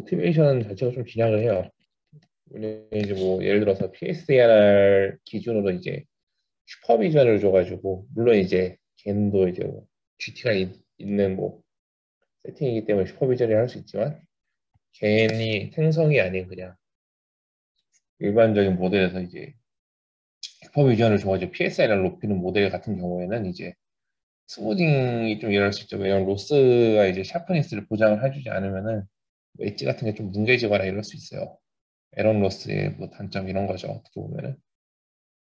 모티베이션 자체가 좀 빈약을 해요. 이제 뭐 예를 들어서 PSAR 기준으로 이제 슈퍼비전을 줘가지고 물론 이제 걔도 이제 뭐 GT가 있는 뭐 세팅이기 때문에 슈퍼비전을 할 수 있지만 걔이 생성이 아닌 그냥 일반적인 모델에서 이제 슈퍼비전을 줘가지고 PSA를 높이는 모델 같은 경우에는 이제 스무딩이 좀 일어날 수 있죠. 왜냐면 로스가 이제 샤프니스를 보장을 해주지 않으면은 뭐 엣지 같은 게 좀 뭉개지거나 이럴 수 있어요. 에런 로스의 뭐 단점 이런 거죠. 어떻게 보면은.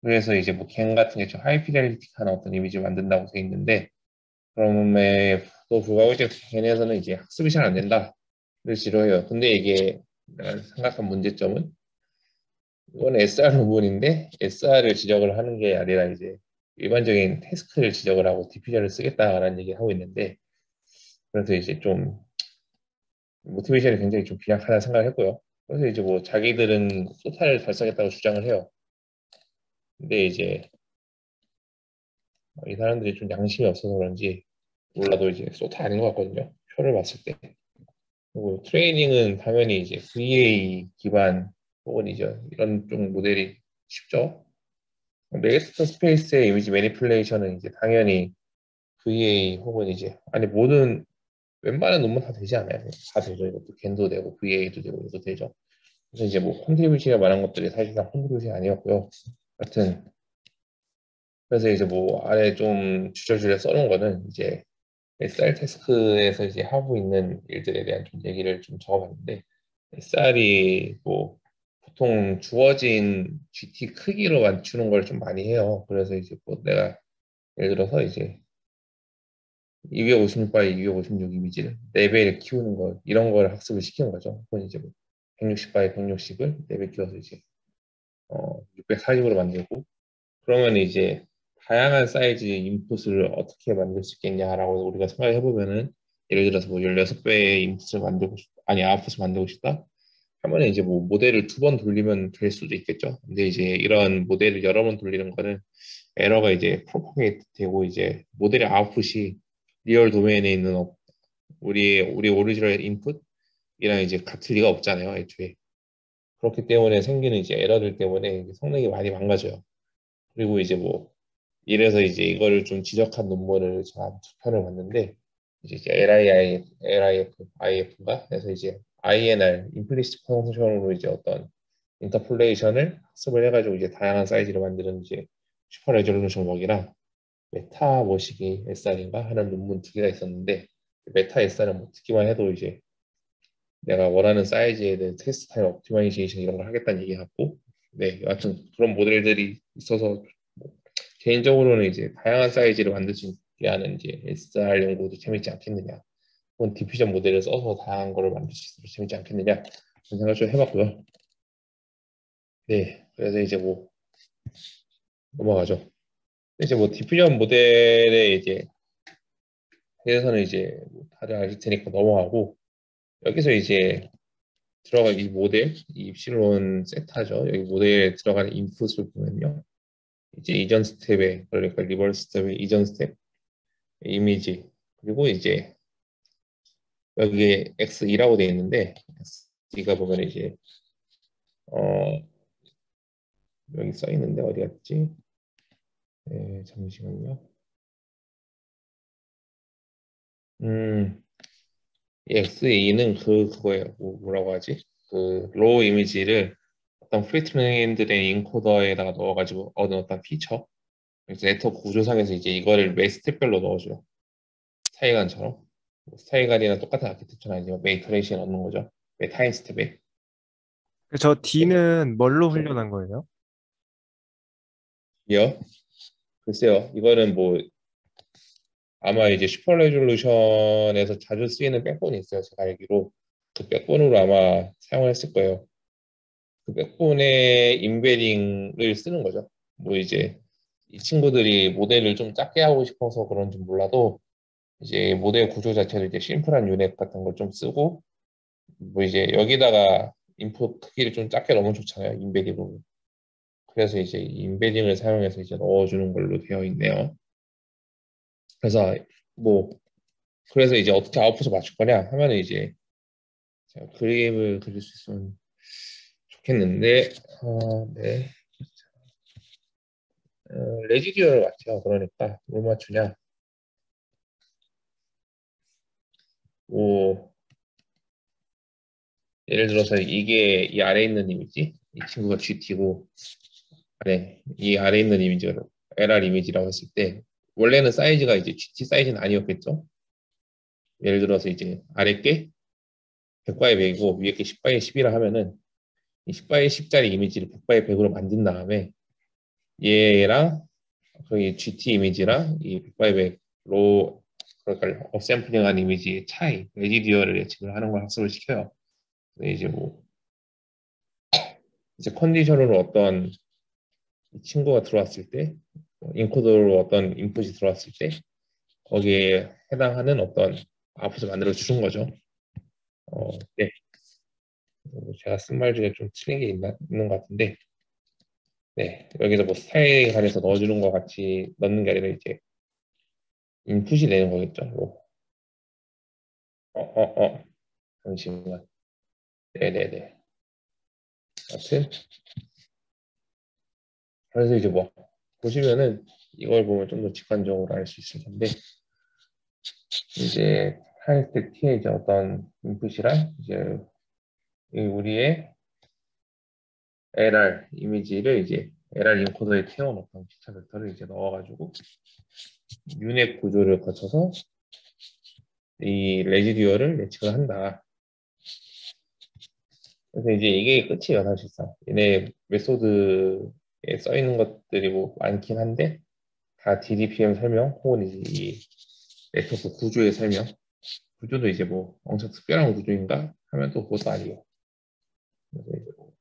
그래서 이제 뭐 갱 같은 게 좀 하이피델리티한 어떤 이미지를 만든다고 돼 있는데 그럼에도 불구하고 이제 걔네에서는 이제 학습이 잘 안 된다를 지로해요. 근데 이게 내가 생각한 문제점은 이건 SR 부분인데 SR을 지적을 하는 게 아니라 이제 일반적인 태스크를 지적을 하고 디퓨저를 쓰겠다라는 얘기를 하고 있는데 그래서 이제 좀 모티베이션이 굉장히 좀 빈약하다는 생각을 했고요. 그래서 이제 뭐 자기들은 소타를 달성했다고 주장을 해요. 근데 이제 이 사람들이 좀 양심이 없어서 그런지 몰라도 이제 소타 아닌 것 같거든요. 표를 봤을 때. 그리고 트레이닝은 당연히 이제 VA 기반 혹은 이제 이런 쪽 모델이 쉽죠. 레이스터 스페이스의 이미지 매니플레이션은 이제 당연히 VA 혹은 이제 아니 모든 웬만한 논문 다 되지 않아요. 다 되죠. 이것도 겐도 되고 VA도 되고 이것도 되죠. 그래서 이제 뭐 컨트리뷰션에 말한 것들이 사실상 컨트리뷰션이 아니었고요. 하여튼 그래서 이제 뭐 아래 좀 주저주저 써놓은 거는 이제 SR 태스크에서 이제 하고 있는 일들에 대한 좀 얘기를 좀 적어봤는데 SR이 뭐 보통 주어진 GT 크기로 맞추는 걸 좀 많이 해요. 그래서 이제 뭐 내가 예를 들어서 이제 256 바이 256 이미지를 4배를 키우는 거 이런 걸 학습을 시키는 거죠. 혹은 이제 뭐 160 바이 160을 4배 키워서 이제 640으로 만들고 그러면 이제 다양한 사이즈의 인풋을 어떻게 만들 수 있겠냐라고 우리가 생각해 보면은 예를 들어서 뭐 16배의 인풋을 만들고 싶 아니 아웃풋을 만들고 싶다 하면 이제 뭐 모델을 2번 돌리면 될 수도 있겠죠. 근데 이제 이런 모델을 여러 번 돌리는 거는 에러가 이제 프로파게이트 되고 이제 모델의 아웃풋이 리얼 도메인에 있는 우리 오리지널 인풋이랑 이제 같을 리가 없잖아요, 애초에. 그렇기 때문에 생기는 이제 에러들 때문에 성능이 많이 망가져요. 그리고 이제 뭐 이래서 이제 이거를 좀 지적한 논문을 제가 두 편을 봤는데 이제 LIF가 그래서 이제 INR 임플리시트 펑션으로 이제 어떤 인터폴레이션을 학습을 해가지고 이제 다양한 사이즈를 만드는 이제 슈퍼 레졸루션 웍이랑 메타 머시기 SR인가 하는 논문 두 개가 있었는데 메타 SR은 뭐 듣기만 해도 이제 내가 원하는 사이즈에 대한 테스트 타임 옵티마이제이션 이런 걸 하겠다는 얘기 같고 네 여하튼 그런 모델들이 있어서 뭐 개인적으로는 이제 다양한 사이즈를 만들 수 있게 하는 이제 SR 연구도 재밌지 않겠느냐 혹은 디퓨전 모델을 써서 다양한 거를 만들 수 있어서 재밌지 않겠느냐 그런 생각 좀 해봤고요. 네 그래서 이제 뭐 넘어가죠. 이제 뭐 디퓨전 모델에 이제 대해서는 이제 뭐 다들 아실 테니까 넘어가고 여기서 이제 들어간 이 모델, 이 입실론 세타죠. 여기 모델에 들어가는 인풋을 보면요. 이제 이전 스텝에 그러니까 리버스 스텝의 이전 스텝 이미지 그리고 이제 여기에 X2라고 되어 있는데 X2가 보면 이제 어 여기 써 있는데 어디 갔지? 네, 잠시만요. 음, 이 X2는 그거예요. 뭐라고 하지? 그 로우 이미지를 어떤 프리트레인드된 인코더에다가 넣어가지고 얻은 어떤 피처. 그래서 네트워크 구조상에서 이제 이거를 매 스텝별로 넣어줘요. 스타이간처럼. 스타이간이랑 똑같은 아키텍처는 아니지만 매 이터레이션에 넣는 거죠. 매 타임 스텝에. 저 네. D는 뭘로 훈련한 거예요? 이요? 글쎄요. 이거는 뭐 아마 이제 슈퍼 레졸루션에서 자주 쓰이는 백본이 있어요. 제가 알기로. 그 백본으로 아마 사용을 했을 거예요. 그 백본의 인베딩을 쓰는 거죠. 뭐 이제 이 친구들이 모델을 좀 작게 하고 싶어서 그런지 몰라도 이제 모델 구조 자체도 이제 심플한 유넷 같은 걸 좀 쓰고 뭐 이제 여기다가 인풋 크기를 좀 작게 넣으면 좋잖아요. 인베딩으로. 그래서 이제 인베딩을 사용해서 이제 넣어주는 걸로 되어 있네요. 그래서 뭐 그래서 이제 어떻게 아웃풋을 맞출 거냐 하면은 이제 제가 그림을 그릴 수 있으면 좋겠는데, 네. 레지듀얼을 맞죠. 그러니까 뭘 맞추냐? 뭐 예를 들어서 이게 이 아래에 있는 이미지, 이 친구가 GT고 이 아래에 있는 이미지가 LR 이미지라고 했을 때 원래는 사이즈가 이제 GT 사이즈는 아니었겠죠. 예를 들어서 이제 아래 게 100바이 100이고 위에 게 10바이 10이라 하면은 이 10바이 10짜리 이미지를 100바이 100으로 만든 다음에 얘랑 거기 GT 이미지랑 이 100바이 100로 그러니까 업샘플링한 이미지의 차이, 레지듀얼을 예측을 하는 걸 학습을 시켜요. 근데 이제 뭐 이제 컨디션으로 어떤 이 친구가 들어왔을 때 인코더로 어떤 인풋이 들어왔을 때 거기에 해당하는 어떤 아웃풋을 만들어 주는 거죠. 네. 제가 쓴 말 중에 좀 틀린 게 있는 것 같은데, 네. 여기서 뭐 스타일에 관해서 넣어주는 것 같이 넣는 게 아니라 이제 인풋이 되는 거겠죠. 뭐, 어, 어, 잠시만. 네네네. 하여튼, 그래서 이제 뭐, 보시면은 이걸 보면 좀 더 직관적으로 알 수 있을 텐데, 이제 타일스택 T의 이제 어떤 인풋이랑 이제 이 우리의 LR 이미지를 이제 LR 인코더에 태워놓던 기차 벡터를 이제 넣어가지고 윤핵 구조를 거쳐서 이 레지듀얼을 예측을 한다. 그래서 이제 이게 끝이에요, 사실상. 얘네 메소드에 써 있는 것들이 뭐 많긴 한데 다 DDPM 설명 혹은 이제 이 네트워크 구조의 설명. 구조도 이제 뭐 엄청 특별한 구조인가 하면 또 그것도 아니고. 그래서 이제 뭐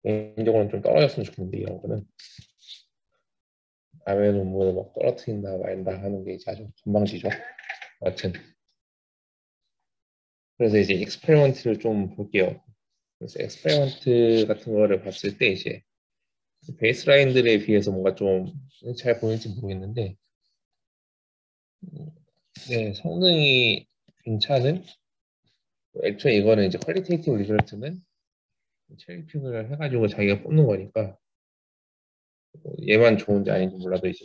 개인적으로는 좀 떨어졌으면 좋겠는데 이런 거는 남의 논문을 막 떨어뜨린다 말다 하는 게 이제 아주 건방지죠. 여튼 그래서 이제 익스페리먼트를 좀 볼게요. 그래서 익스페리먼트 같은 거를 봤을 때 이제 베이스라인들에 비해서 뭔가 좀 잘 보일지 모르겠는데 네, 성능이 괜찮은 애초에 이거는 이제 퀄리테이티브 리저트는 체리픽을 해가지고 자기가 뽑는 거니까 뭐 얘만 좋은지 아닌지 몰라도 이제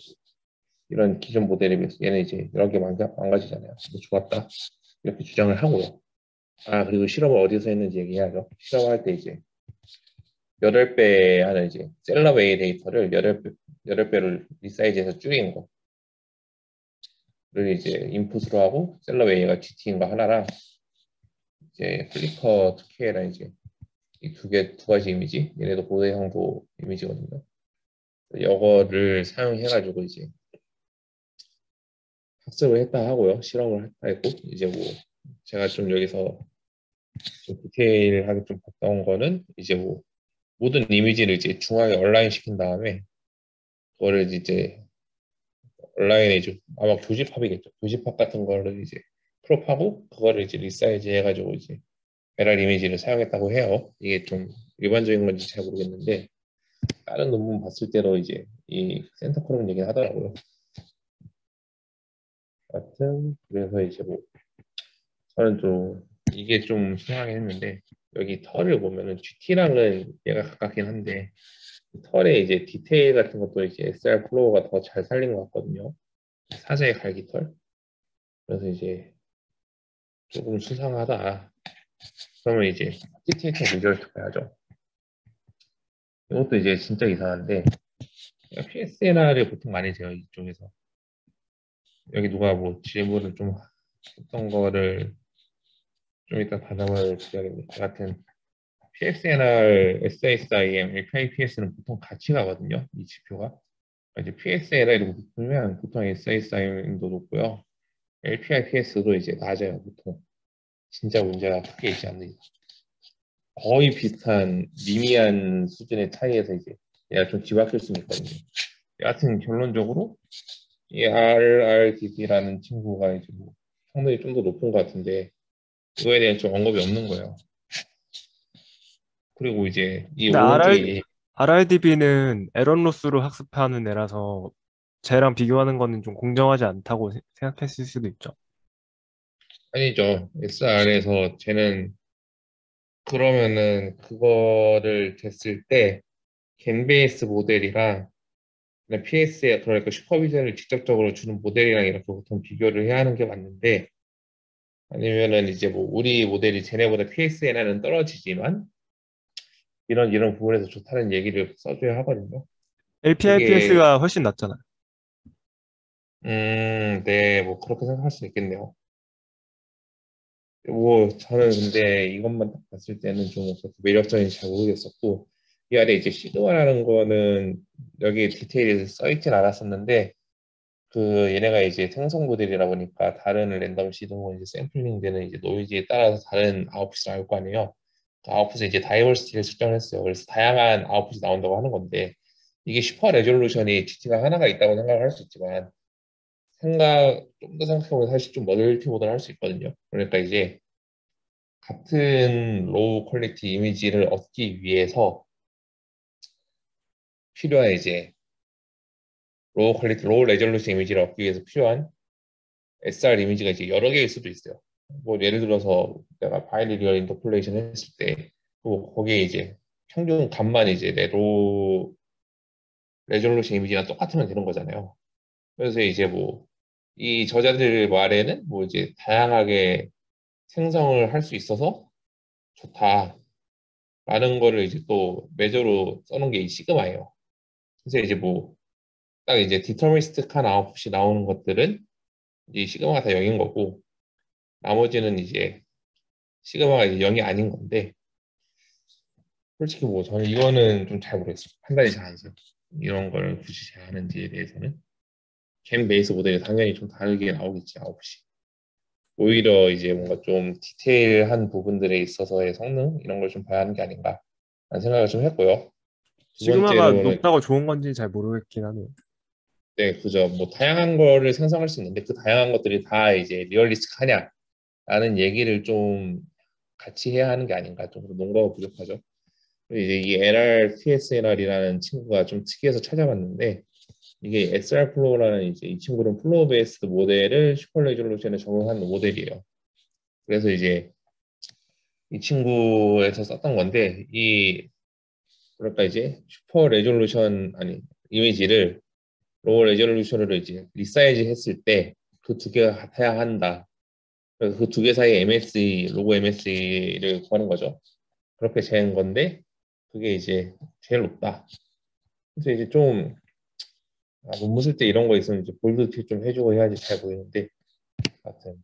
이런 기존 모델에 비해서 얘는 이제 여러 개 망가지잖아요. 근데 좋았다 이렇게 주장을 하고요. 아 그리고 실험을 어디서 했는지 얘기해야죠. 실험할 때 이제 8배 하는 이제 셀러웨이 데이터를 8배를 리사이즈해서 줄인 거를 이제 인풋으로 하고 셀러웨이가 GT인 거 하나랑 이제 플리커 2K랑 이제 이 두 가지 이미지 얘네도 고대 형도 이미지거든요. 이거를 사용해가지고 이제 학습을 했다 하고요. 실험을 했다 했고 이제 뭐 제가 좀 여기서 좀 디테일하게 좀 봤던 거는 이제 뭐 모든 이미지를 이제 중앙에 얼라인 시킨 다음에 그거를 이제 온라인에 이제 아마 교집합이겠죠. 교집합 같은 거를 이제 크롭하고 그거를 이제 리사이즈 해가지고 이제 LR 이미지를 사용했다고 해요. 이게 좀 일반적인 건지 잘 모르겠는데 다른 논문 봤을 때도 이제 이 센터 콜럼 얘기를 하더라고요. 하여튼 그래서 이제 뭐 저는 좀 이게 좀 수상하긴 했는데 여기 털을 보면은 GT랑은 얘가 가깝긴 한데 털의 이제 디테일 같은 것도 이제 SR 플로우가 더 잘 살린 것 같거든요. 사자의 갈기털. 그래서 이제 조금 수상하다. 그러면 이제 디테이터 리절트 봐야죠. 이것도 이제 진짜 이상한데 PSNR을 보통 많이 재요 이쪽에서. 여기 누가 뭐 질문을 좀 했던 거를 좀 이따 답을 드려야겠네. 같은 PSNR, SSIM, LPIPS는 보통 같이 가거든요. 이 지표가. 이제 PSNR 이렇게 보면 보통 SSIM도 높고요. LPIPS도 이제 낮아요. 보통. 진짜 문제가 크게 있지 않는 거의 비슷한 미미한 수준의 차이에서 이제 얘가 좀 뒤바뀔 수는 있거든요. 여하튼 결론적으로 이 RRDB라는 친구가 이제 뭐 성능이 좀 더 높은 것 같은데 이거에 대한 좀 언급이 없는 거예요. 그리고 이제 이 근데 오른쪽에 RRDB는 에런 로스로 학습하는 애라서 쟤랑 비교하는 거는 좀 공정하지 않다고 생각했을 수도 있죠. 아니죠. SR에서 쟤는 그러면은 그거를 됐을 때 겐베이스 모델이랑 PS에 그러니까 슈퍼비전을 직접적으로 주는 모델이랑 이렇게 보통 비교를 해야 하는 게 맞는데 아니면은 이제 뭐 우리 모델이 쟤네보다 PSN에는 떨어지지만 이런 부분에서 좋다는 얘기를 써줘야 하거든요. 그게 LPIPS가 훨씬 낫잖아요. 네, 뭐 그렇게 생각할 수 있겠네요. 뭐 저는 근데 이것만 딱 봤을 때는 좀 그렇게 매력적인지 잘 모르겠었고 이 안에 이제 시그마라는 거는 여기 디테일이 써 있진 않았었는데 그 얘네가 이제 생성 모델이라 보니까 다른 랜덤 시드고 이제 샘플링 되는 이제 노이즈에 따라서 다른 아웃풋이 나올 거 아니에요. 그 아웃풋에 이제 다이버시티를 측정을 했어요. 그래서 다양한 아웃풋이 나온다고 하는 건데 이게 슈퍼 레졸루션이 GT가 하나가 있다고 생각을 할 수 있지만 좀 더 생각해보면 사실 좀 멀티 모드를 할 수 있거든요. 그러니까 이제 같은 로우 퀄리티 이미지를 얻기 위해서 필요한 이제 로우 퀄리티, 로우 레졸루션 이미지를 얻기 위해서 필요한 SR 이미지가 이제 여러 개일 수도 있어요. 뭐 예를 들어서 내가 바이리니얼 인터폴레이션 했을 때 거기에 이제 평균 값만 이제 내 로우 레졸루션 이미지랑 똑같으면 되는 거잖아요. 그래서 이제 뭐 이 저자들 말에는 뭐 이제 다양하게 생성을 할 수 있어서 좋다라는 거를 이제 또 메저로 써놓은 게 이 시그마예요. 그래서 이제 뭐 딱 이제 디터미니스틱한 아웃풋이 나오는 것들은 이 시그마가 다 0인 거고 나머지는 이제 시그마가 이제 0이 아닌 건데 솔직히 뭐 저는 이거는 좀 잘 모르겠어요. 판단이 잘 안 돼요. 이런 걸 굳이 잘 하는지에 대해서는 겐 베이스 모델이 당연히 좀 다르게 나오겠지 아웃풋이. 오히려 이제 뭔가 좀 디테일한 부분들에 있어서의 성능 이런 걸 좀 봐야 하는 게 아닌가 라는 생각을 좀 했고요. 두 시그마가 번째로는 높다고 좋은 건지 잘 모르겠긴 하네요. 네, 그죠. 뭐 다양한 거를 생성할 수 있는데 그 다양한 것들이 다 이제 리얼리스틱하냐라는 얘기를 좀 같이 해야 하는 게 아닌가 좀 농가가 부족하죠. 그리고 이제 이 LRTSLR이라는 친구가 좀 특이해서 찾아봤는데 이게 SR 플로우라는 이제 이 친구는 플로우 베이스드 모델을 슈퍼 레졸루션에 적용한 모델이에요. 그래서 이제 이 친구에서 썼던 건데 이 그러니까 이제 슈퍼 레졸루션 아니 이미지를 로우 레졸루션으로 이제 리사이즈 했을 때 그 두 개가 같아야 한다. 그래서 그 두 개 사이에 MSE, 로고 MSE를 구하는 거죠. 그렇게 재는 건데 그게 이제 제일 높다. 그래서 이제 좀 논문 쓸 때 이런 거 있으면 이제 볼드 틱좀 해주고 해야지 잘 보이는데 하여튼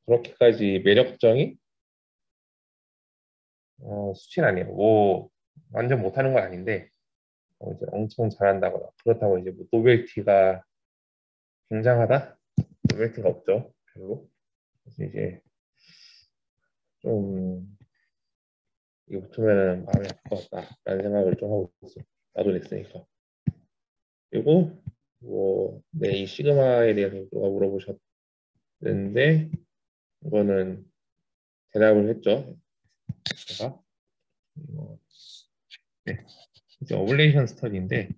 그렇게까지 매력적인 수치는 아니에요. 뭐 완전 못하는 건 아닌데 이제 엄청 잘한다거나 그렇다고 이제 뭐 노벨티가 굉장하다? 노벨티가 없죠. 별로. 그래서 이제 좀 이거 붙으면은 마음이 아플 것 같다라는 생각을 좀 하고 있어요. 나도 냈으니까. 그리고 뭐, 네, 이 시그마에 대해서 누가 물어보셨는데 이거는 대답을 했죠. 제가 네, 이제 어블레이션 스터디인데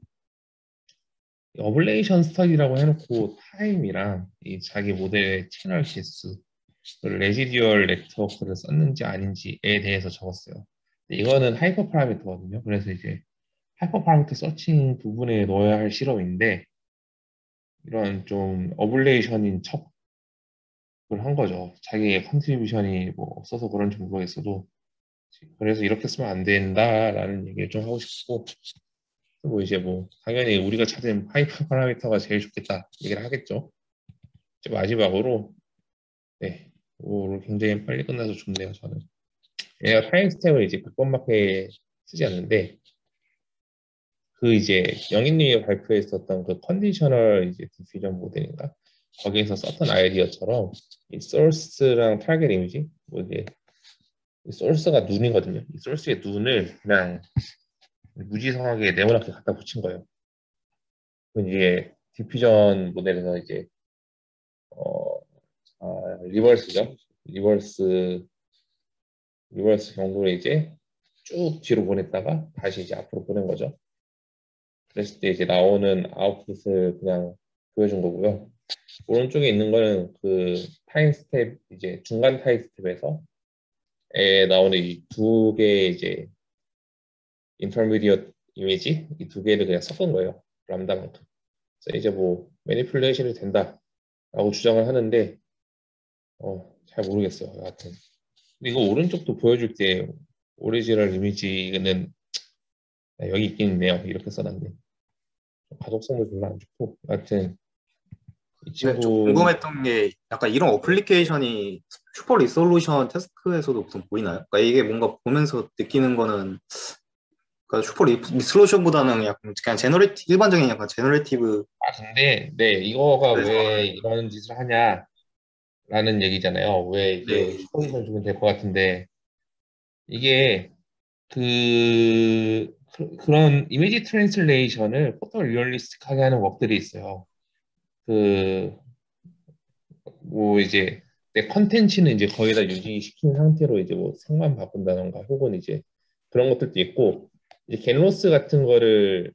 이 어블레이션 스터디라고 해놓고 타임이랑 이 자기 모델의 채널 개수, 레지듀얼 네트워크를 썼는지 아닌지에 대해서 적었어요. 이거는 하이퍼 파라미터거든요. 그래서 이제 하이퍼 파라미터 서칭 부분에 넣어야 할 실험인데 이런 좀 어블레이션인 척을 한 거죠. 자기의 컨트리뷰션이 뭐 없어서 그런지 모르겠어도 그래서 이렇게 쓰면 안 된다라는 얘기를 좀 하고 싶고 뭐 이제 뭐 당연히 우리가 찾은 하이퍼 파라미터가 제일 좋겠다 얘기를 하겠죠. 이제 마지막으로 네, 오늘 굉장히 빨리 끝나서 좋네요. 저는 얘가 타임 스탬을 이제 100번밖에 쓰지 않는데 그 이제 영희님이 발표했었던 그 컨디셔널 이제 디퓨전 모델인가 거기에서 썼던 아이디어처럼 이 소스랑 타겟 이미지 뭐 이제 이 소스가 눈이거든요. 이 소스의 눈을 그냥 무지성하게 네모나게 갖다 붙인 거예요. 그 이제 디퓨전 모델에서 이제 어, 리버스죠. 리버스 리버스 경로를 이제 쭉 뒤로 보냈다가 다시 이제 앞으로 보낸 거죠. 그랬을 때 이제 나오는 아웃풋을 그냥 보여준 거고요. 오른쪽에 있는 거는 그 타임 스텝 이제 중간 타임 스텝에서 에 나오는 이 두 개의 이제 인터미디엇 이미지 이 두 개를 그냥 섞은 거예요. 람다만큼. 그래서 이제 뭐 매니플레이션이 된다라고 주장을 하는데 잘 모르겠어요. 여하튼 근데 이거 오른쪽도 보여줄 때 오리지널 이미지는 여기 있긴 있네요. 이렇게 써놨네. 가독성도 별로 안 좋고 여하튼 이 근데 좀 친구 궁금했던 게 약간 이런 어플리케이션이 슈퍼 리솔루션 태스크에서도 보통 보이나요? 그러니까 이게 뭔가 보면서 느끼는 거는 그러니까 슈퍼 리솔루션보다는 약간 그냥 일반적인 약간 제너레이티브. 근데 네 이거가 그래서 왜 이런 짓을 하냐라는 얘기잖아요. 왜 이게 네, 슈퍼비전 주면 될 것 같은데 이게 그런 이미지 트랜슬레이션을 포토 리얼리스틱하게 하는 웍들이 있어요. 그 뭐 이제 내 컨텐츠는 이제 거의 다 유지시킨 상태로 이제 뭐 색만 바꾼다던가 혹은 이제 그런 것들도 있고 이제 겟로스 같은 거를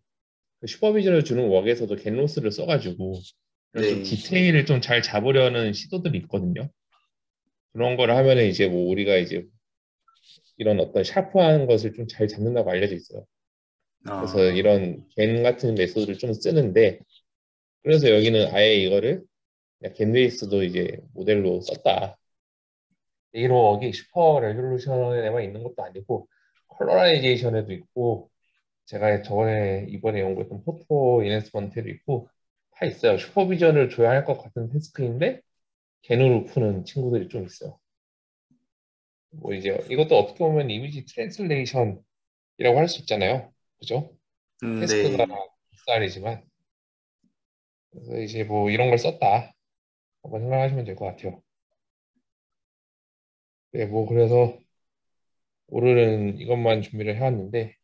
그 슈퍼비전을 주는 웍에서도 겟로스를 써가지고 그런 좀 네. 디테일을 좀 잘 잡으려는 시도들이 있거든요. 그런 걸 하면은 이제 뭐 우리가 이제 이런 어떤 샤프한 것을 좀 잘 잡는다고 알려져 있어요. 그래서 아, 이런 겐 같은 메소드를 좀 쓰는데 그래서 여기는 아예 이거를 그냥 겐 베이스도 이제 모델로 썼다. 이러기 슈퍼 레졸루션에만 있는 것도 아니고 컬러라이제이션에도 있고 제가 저번에 이번에 연구했던 포토 인핸스먼트에도 있고 다 있어요. 슈퍼비전을 줘야 할 것 같은 태스크인데 겐으로 푸는 친구들이 좀 있어요. 뭐 이제 이것도 어떻게 보면 이미지 트랜슬레이션이라고 할 수 있잖아요. 그죠? 태스크가 네. 쌀이지만 그래서 이제 뭐 이런 걸 썼다. 한번 생각하시면 될 것 같아요. 네, 뭐 그래서 오늘은 이것만 준비를 해왔는데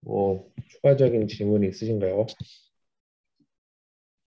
뭐 추가적인 질문이 있으신가요?